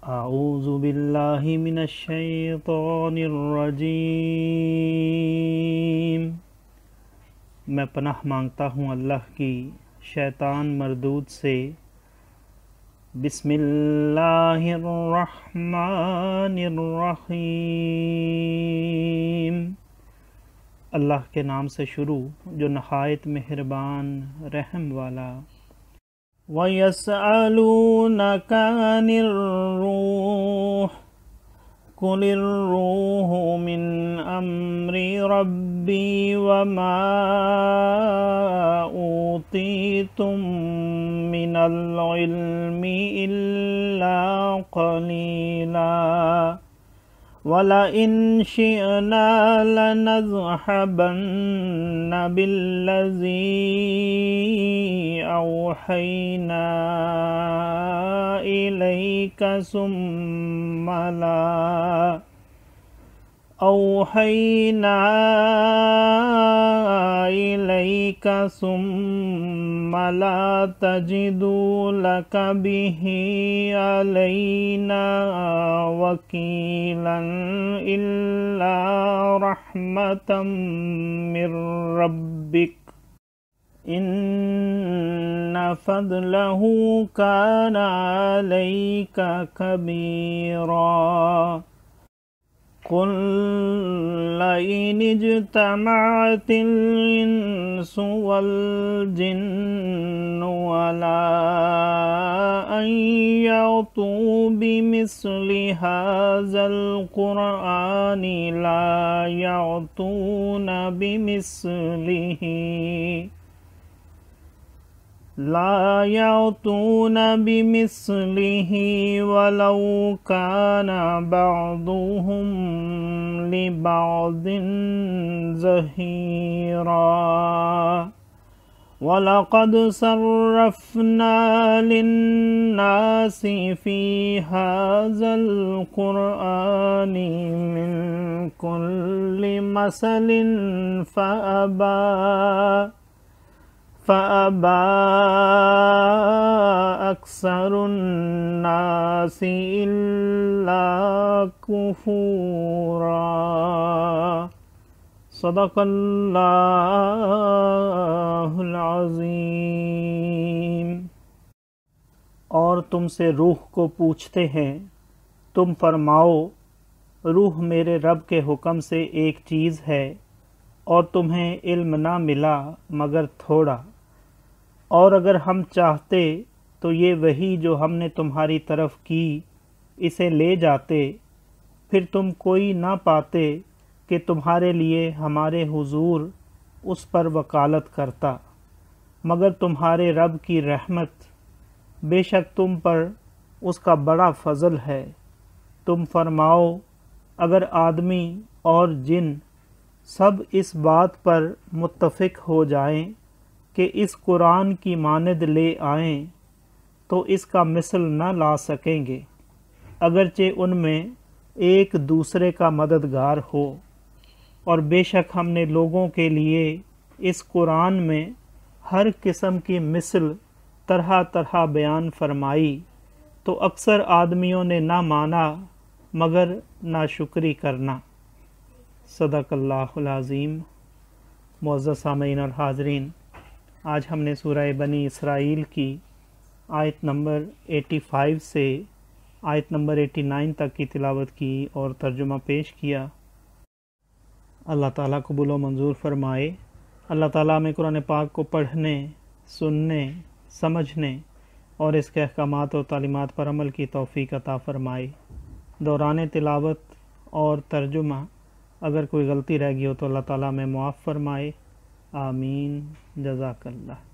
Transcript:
اعوذ باللہ من الشیطان الرجیم۔ میں پناہ مانگتا ہوں اللہ کی شیطان مردود سے۔ بسم اللہ الرحمن الرحیم۔ اللہ کے نام سے شروع جو نہایت مہربان رحم والا۔ وَيَسْأَلُونَكَ عَنِ الرُّوحِ قُلِ الرُّوحُ مِنْ أَمْرِ رَبِّي وَمَا أُوتِيتُم مِّنَ الْعِلْمِ إِلَّا قَلِيلًا وَلَئِنْ شِئْنَا لَنَذْهَبَنَّ بِالَّذِي أَوْحَيْنَا إِلَيْكَ ثُمَّ لَا تَجِدُ لَكَ بِهِ عَلَيْنَا وَكِيلًا إِلَّا رَحْمَةً مِّن رَّبِّكَ إِنَّ فَضْلَهُ كَانَ عَلَيْكَ كَبِيرًا۔ قُل لَّئِنِ اجْتَمَعَتِ الْإِنسُ وَالْجِنُّ عَلَىٰ أَن يَأْتُوا بِمِثْلِ هَٰذَا الْقُرْآنِ لَا يَأْتُونَ بِمِثْلِهِ وَلَوْ كَانَ بَعْضُهُمْ لِبَعْضٍ ظَهِيرًا۔ وَلَقَدْ صَرَّفْنَا لِلنَّاسِ فِي هَٰذَا الْقُرْآنِ مِنْ كُلِّ مَثَلٍ فَأَبَىٰ أَكْثَرُ النَّاسِ إِلَّا كُفُورًا۔ صدق اللہ العظیم۔ اور تم سے روح کو پوچھتے ہیں، تم فرماؤ روح میرے رب کے حکم سے ایک چیز ہے، اور تمہیں علم نہ ملا مگر تھوڑا، اور اگر ہم چاہتے تو یہ وحی جو ہم نے تمہاری طرف کی اسے لے جاتے، پھر تم کوئی نہ پاتے کہ تمہارے لیے ہمارے حضور اس پر وکالت کرتا، مگر تمہارے رب کی رحمت، بے شک تم پر اس کا بڑا فضل ہے۔ تم فرماؤ اگر آدمی اور جن سب اس بات پر متفق ہو جائیں کہ اس قرآن کی مانند لے آئیں تو اس کا مثل نہ لا سکیں گے، اگرچہ ان میں ایک دوسرے کا مددگار ہو۔ اور بے شک ہم نے لوگوں کے لیے اس قرآن میں ہر قسم کی مثل طرح طرح بیان فرمائی، تو اکثر آدمیوں نے نہ مانا مگر ناشکری کرنا۔ صدق اللہ العظیم۔ معزز سامعین اور حاضرین، آج ہم نے سورہ بنی اسرائیل کی آیت نمبر 85 سے آیت نمبر 89 تک کی تلاوت کی اور ترجمہ پیش کیا۔ اللہ تعالیٰ قبول و منظور فرمائے۔ اللہ تعالیٰ ہمیں قرآن پاک کو پڑھنے، سننے، سمجھنے اور اس کے احکامات اور تعلیمات پر عمل کی توفیق عطا فرمائے۔ دوران تلاوت اور ترجمہ اگر کوئی غلطی رہ گئی ہو تو اللہ تعالیٰ ہمیں معاف فرمائے۔ آمین۔ جزاک اللہ۔